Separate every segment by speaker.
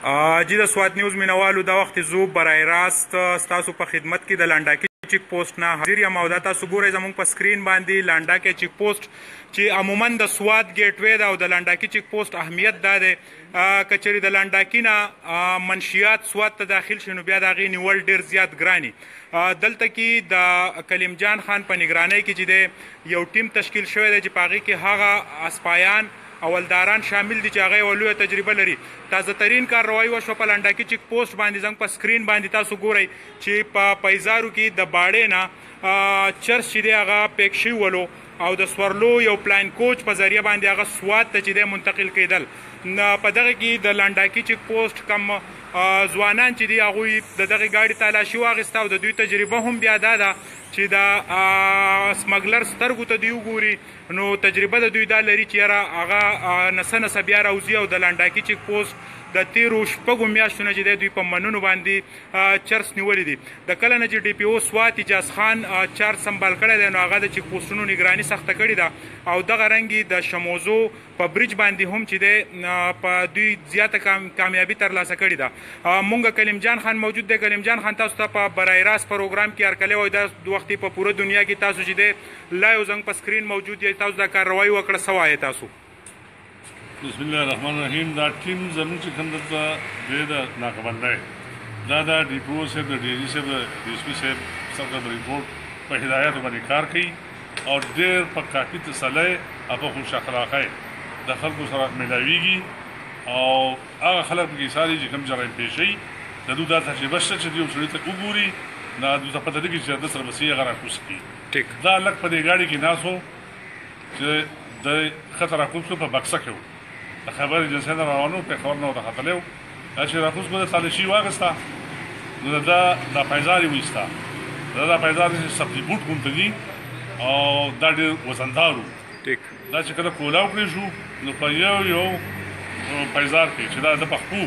Speaker 1: جی د سوات نیوز مینوالو دا وخت زه برای راست ستاسو په خدمت کې د لنډاکي چیک پوسټ نه حاضر یم او دا تاسو ګورئ زموږ په سکرین باندې لنډاکي چیک پوسټ چې عموما د سوات ګیټ وی ده او د لنډاکي چیک پوسټ اهمیت دا دی که چېرې د لنډاکي نه منشیات سوات ته داخل شي نو بیا د هغې نیول ډېر زیات ګران دلته کې د کلیم جان خان په نګرانۍ کې چې دی یو ټیم تشکیل شوی دی چې په هغې کې هغه اسپایان اولداران شامل دي چې هغه یوه لویه تجربه لري. تازه ترین کارروایي وشوه په لنډاکي چیک پوسټ باندې زموږ په سکرین باندې تاسو ګورئ چې په پیزارو کې د باړې نه چرس چې دی هغه پیک شوي ولو او د سورلو یو پلاین کوچ په ذریعه باندې هغه سوات ته چې دی منتقل کېدل. په دغه کې د لنډاکي چیک پوسټ کم ځوانان چې دي هغوی د دغې ګاډي تالاشي واخیسته او د دوی تجربه هم بیا دا ده چې د سمګلر سترګو ته دوی وګوري نو تجربه د دوی دا لري چې یاره هغه نسه نسه بیا راوځي او د لنډاکي چیک پوسټ د تیرو شپږو میاشتو نه چې دی دوی په منونو باندې چرس نیولی دي. د کله نه چې ډي پي او سوات اجاز خان چارج سمبال کړی دی نو هغه د چیک پوسټونو نګراني سخته کړې ده او دغه رنګې د شموزو په بریج باندې هم چې دی په دوی زیاته کامیابي ترلاسه کړې ده. مونږ کلیم جان خان موجود دی. کلیم جان خان تاسو ته په برای راست پروګرام کې هرکلی وایي دا وختې په پوره دنیا کې تاسو چې دی لایو زنګ په سکرین موجود یې تاسو دا کارروایي وکړه څه وایې تاسو؟
Speaker 2: بسم الله الرحمن الرحیم. دا ټیم زموږ چې کوم دلته دی د ناکبندۍ دا د ډي پي او صاحب د ډي جي صاحب د ډي ایس پي صاحب څخه د ریپورټ په هدایاتو باندې کار کوي او ډېر په کافي تسلی او په خوش اخلاقۍ د خلکو سره میلاویږي او هغه خلک پکې ساري چې کوم جرایم پیښ شي د دوی دا تجربه شته چې دوی یو سړي ته وګوري نو دوی ته پته لګي چې د سره بسې هغه راکوز کړي. دا لږ په دې ګاډي کې ناست و چې د خطر راکوز کړو په بکسه کې و د خبر اجنسۍ نه روانو پېښور نه ورته ختلی و چې راکوز کړو د تالاشي واخېسته نو دا پیزار یې وایسته دا پیزار سبزي بوټ غوندې دي او دا ډېر وزندار و. دا چې کله کولاو کړی شو نو په یو پیزار کې چې دا د پخپو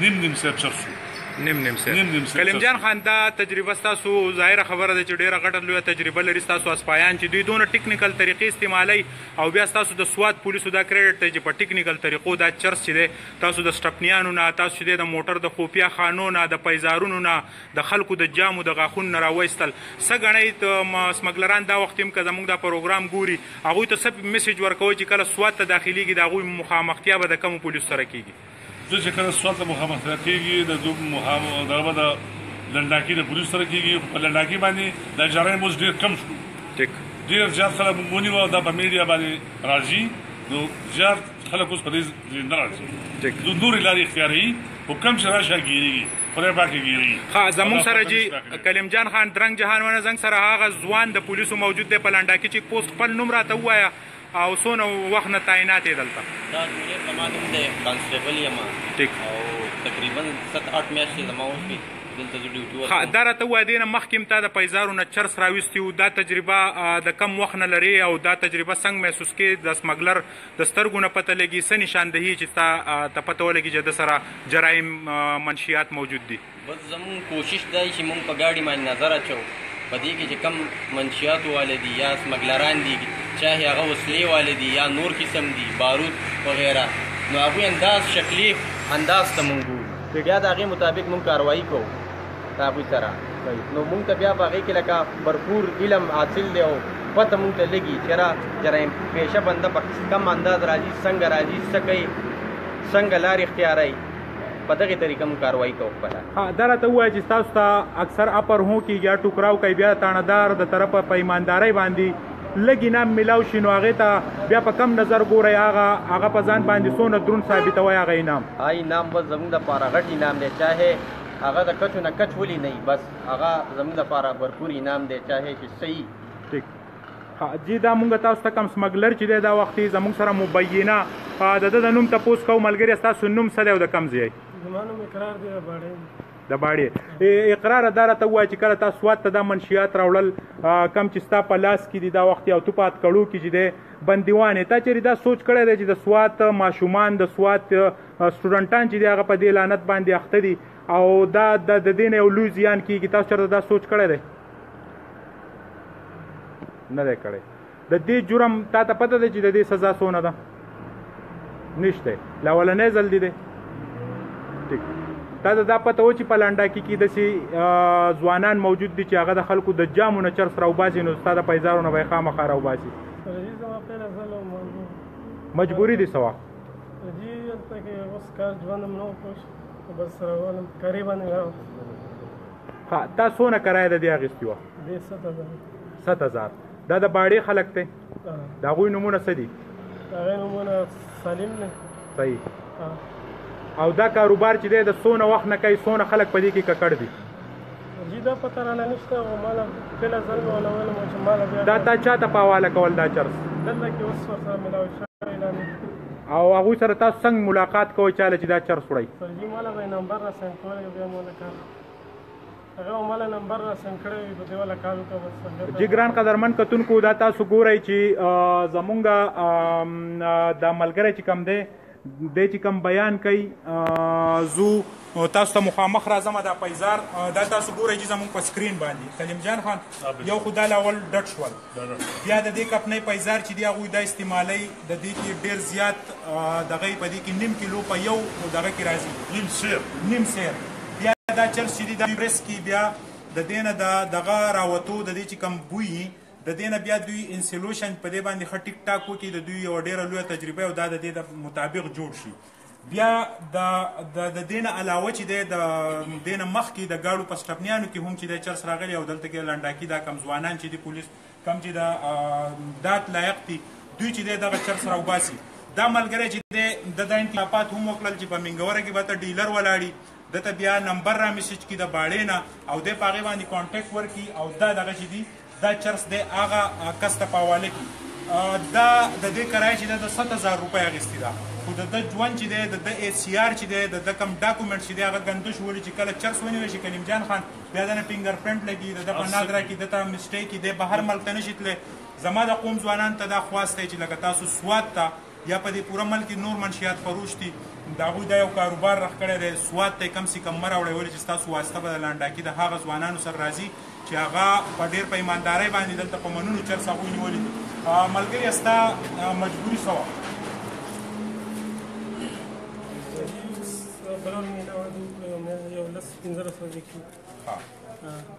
Speaker 2: نیم سیب چرس شو.
Speaker 1: نیم کلیم جان خان دا تجربه ستاسو ظاهره خبره ده چې ډېره غټه لویه تجربه لري ستاسو اسپایان چې دوی دونه ټیکنیکل طریقې استعمالوي او بیا ستاسو د سوات پولیسو دا کریډټ دی چې په ټیکنیکل طریقو دا چرس چې دی تاسو د سټپنیانو نه تاسو چې دی د موټر د خفیه خانو نه د پیزارونو نه د خلکو د جامو د غاښونو نه راوایستل څه ګڼئ سمګلران دا وخت هم که زموږ دا پروګرام ګوري هغوی ته څه میسیج ورکوئ چې کله سوات ته داخلیږي د هغوی مخامختیا به د کومو پولیسو سره کیږي؟
Speaker 2: زه چې کله سوات ته مخامختیا کېږي دغه به د لنډاکي د پولیسو سره کېږي خو په لنډاکي باندې دا جرایم اوس ډېر کم شو. ډېر زیات خلک ونیوه دا په میډیا باندې راځي نو زیات خلک اوس په دې نه راځي نورې لارې اختیاروي خو کم چې راشي ګیرېږي خدای پاک یې ګیرېږي.
Speaker 1: زموږ سره چې کلیم جان خان درنګ جهان ونه زنګ سره هغه ځوان د پولیسو موجود دی په لنډاکي چیک پوسټ خپل نوم راته ووایه او څونه وخت نه تعینات یې دلته؟
Speaker 3: دا زما نوم دی کانسټیبل یم او تقریبا 7-8 میاشتې زما اوسوي دلته زه ډیوټي
Speaker 1: دا راته ووایه دې نه مخکې هم تا د پیزارو نه چرس راویستي وو دا تجربه د کم وخت نه لرې او دا تجربه څنګه محسوس کړې د سمګلر د سترګو نه پته لګي څه نشاندهي چې تا ته پته ولګي چې د سره جرایم منشیات موجود دي؟
Speaker 3: بس زموږ کوشش دی چې موږ په ګاډي باندې نظر اچوو په دې کې چې کم منشیات واله دي یا سمګلران دي چاهې هغه وسلې واله دي یا نور قسم دي بارود وغیره نو هغوی انداز شکلي انداز ته موږ ګورو بیا د هغې مطابق موږ کاروایي کوو د هغوی سره نو موږ ته بیا په هغې کې لکه بھرپور علم حاصل دی او پته موږ ته لګي چې را جرایم پیشه بنده په کم انداز راځي څنګه راځي څه کوي څنګه لارې اختیاروي په دغې طریقه موږ کاروایي کوو خپله.
Speaker 1: دا راته ووایه چې ستاسو ته اکثر اپر هو کېږي یا ټوکراو کوي بیا تاڼهدار د طرفه په ایماندارۍ باندې لږ انعام میلاو شي نو هغې ته بیا په کم نظر ګورئ هغه په ځان باندې څونه دروند ثابتوئ هغه انعام؟
Speaker 3: انعام بس زموږ دپاره غټ انعام دی چاهې هغه د کچو نه کچ ولي نه بس هغه زموږ دپاره بھرپور انعام دی چاهې چې صحیح.
Speaker 1: جی دا مونږ تاسو ته کوم سمګلر چې دی دا وختې زموږ سره مبینه د ده د نوم تپوس کوو ملګري ستاسو نوم څه دی او د کوم ځای؟
Speaker 4: زما نوم اقرار دی
Speaker 1: د باړې. اقرار دا راته ووایه چې کله تا سوات ته دا منشیات راوړل کم چې ستا په لاس کې دي دا وخت او تو په اتکړو کې چې دی بندیوان یې تا چېرې دا سوچ کړی دی چې د سوات ماشومان د سوات سټوډنټان چې دي هغه په دې لعنت باندې اخته دي او دا د دې نه یو لوی زیان کېږي تاسو چېرته دا سوچ کړی دی؟ نه دی کړی. د دې جرم تا ته پته دی چې د دې سزا څونه ده؟ نشته. لا اولنی ځل دی ټیک تا دا پته و چې په لنډاکي کې داسې ځوانان موجود دي چې هغه د خلکو د جامو نه چرس راوباسي نو ستا د پیزارو نه به یې خامخا راوباسي مجبوري دي څه وخت تا څونه کرایه د دې اخیستې وه 7000 دا د باړې خلک دی د هغوی نومونه څه دي صحیح او دا کاروبار چې دی د څونه وخت نه کوي څونه خلک په دې کې ککړ دي دا تا چا ته په حواله کول دا چرس او هغوی سره تاسو څنګه ملاقات کوئ چاله چې دا چرس وړئ جی ګران قدرمن کتونکو دا تاسو ګورئ چې زمونږ دا ملګری چې کوم دی دی چې کوم بیان کوي زو تاسو ته مخامخ راځم دا پیزار دا تاسو ګورئ چې زمونږ په سکرین باندې کلیم جان خان یو خو دا لاول ډټ شول بیا د دې کپنۍ پیزار چې دی هغوی دا استعمالوي د دې کې ډېر زیات دغه په دې کې نیم کیلو په یو دغه کې راځي نیم سیر بیا دا چرس چې دی دا پرس کې بیا د دې نه دغه راوتو د دې چې کوم بوی د دې نه بیا دوی انسلوشن په دې باندې ښه ټیک ټاک وکړي د دوی یوه ډېره لویه تجربه او دا د دې د مطابق جوړ شي بیا د دې نه علاوه چې دی د دې نه مخکې د ګاډو په سټپنیانو کې هم چې دی چرس راغلی او دلته کې لنډاکي دا کم ځوانان چې دي پولیس کم چې د دات لایق دي دوی چې دی دغه چرس راوباسي دا ملګری چې دی د انتخابات هم وکړل چې په منګوره کې به ته ډیلر ولاړي دته بیا نمبر را میسج کړي د باړې نه او دی په هغې باندې کانټیکټ ورکړي او دا دغه چې دي دا چرس دی هغه کس ته په حواله کړي دا د دې کرایه چې دی د 7000 روپۍ اخیستې ده خو د ده ژوند چې دی د ده ای سی آر چې دی د ده کوم ډاکومنټ چې دی هغه ګندوش ولي چې کله چرس ونیوی شي کلیم جان خان بیا د نه فنګر پرنټ لګي د ده په نادره کې ده ته مسټیک دی بهر ملک ته نشي تللی زما د قوم ځوانانو ته دا خواست دی چې لکه تاسو سوات ته یا په دې پوره ملک کې نور منشیات فروش دي د هغوی دا یو کاروبار راخ کړی دی سوات ته یې کم سې کم مه راوړئ ولې چې ستاسو واسطه به د لنډاکي د هغه ځوانانو سره راځي چې هغه په ډېر په ایماندارۍ باندې دلته په منونو چرس هغوی نیولي دي ملګري ستا مجبوري څه وه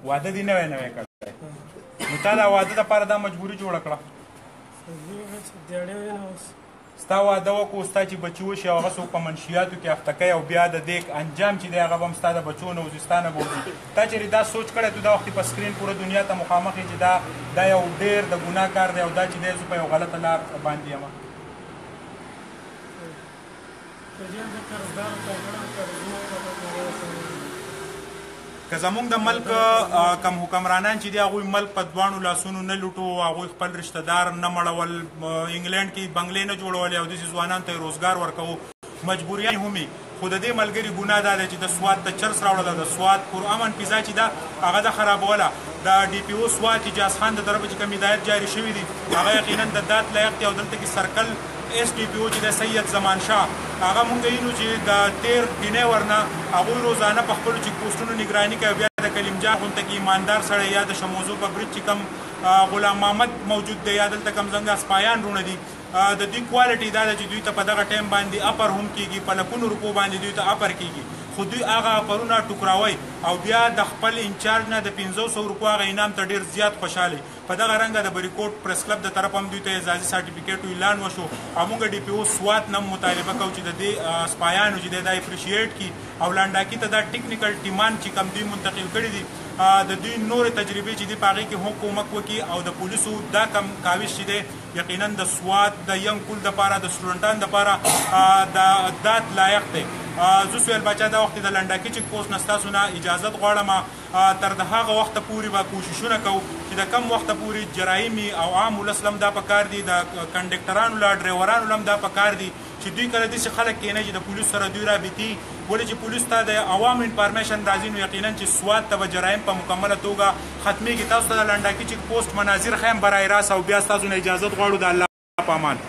Speaker 1: واده دې نوی کړی نو تا دا واده دپاره دا مجبوري جوړه کړه ستا واده وکړو ستا چې بچي وشي او هغه څوک په منشیاتو کې اخته کوي او بیا د دې انجام چې دی هغه به هم ستا د بچو نه وځي ستا نه به وځي تا چېرې دا سوچ کړی تو دا وخت په سکرین پوره دنیا ته مخامخ یې چې دا یو ډېر د ګناه کار دی او دا چې دی زه په یو غلطه لار باندې یم که زمونږ د ملک کم حکمرانان چې دي هغوی ملک په دواړو لاسونو نه لوټو هغوی خپل رشته دار نه مړول انګلینډ کې بنګلې نه جوړولې او داسې ځوانانو ته یې روزګار ورکوو مجبوریان هم وي خو د دې ملګري ګناه دا دی چې د سوات ته چرس راوړله د سوات پرامن فضا چې ده هغه ده خرابوله د ډي پي او سوات اجاز خان د طرفه چې کوم هدایت جاري شوي دي هغه یقینا د دات لایق دی او دلته کې سرکل ایس ډي پي او چې د سید زمان شاه هغه مونږ وینو چې د 13 ګینې ورنه هغوی روزانه په خپلو چیک پوسټونو نګراني کوي بیا د کلیم جان غونته کې ایماندار سړی یا د شموزو په برج چې کوم غلام محمد موجود دی یا دلته کوم زنګ اسپایان رونه دي د دوی کوالټي دا ده چې دوی ته په دغه ټایم باندې اپر هم کېږي په لکونو روپو باندې دوی ته اپر کېږي خو دوی هغه اپرونه ټوکراوي او بیا د خپل انچارج نه د 500 روپو هغه انعام ته ډېر زیات خوشحالي په دغه رنګه د بریکوټ پریس کلب د طرف هم دوی ته اعزازي سرټیفیکیټو اعلان وشو او موږ ډي پي او سوات نه مطالبه کوو چې د دې سپایانو چې دی دا اپریشیټ کړي او لنډاکي ته دا ټیکنیکل ټیمان چې کوم دوی منتقل کړي دي د دوی نورې تجربې چې دي په هغې کې هم کومک وکړي او د پولیسو دا کم کاوش چې دی یقینا د سوات د ینګ کول دپاره د سټوډنټانو دپاره د دات لایق دی زه سویل باچا دا وخت د لنډاکي چیک پوسټ نه ستاسو نه اجازت غواړم تر د هغه وخته پورې به کوششونه کوو چې د کم وخته پورې جرایمي او عام ولس له هم دا پکار دي د کنډکټرانو له ډریورانو له هم دا پکار دي چې دوی کله داسې خلک کښېنوي چې د پولیسو سره دوی رابطي ولې چې پولیس ته د عوامو انفارمیشن راځي نو یقینا چې سوات ته به جرایم په مکمله توګه ختمیږي تاسو ته د لنډاکي چیک پوسټ مناظر ښیم برای راست او بیا ستاسو نه اجازت غواړو د الله په امان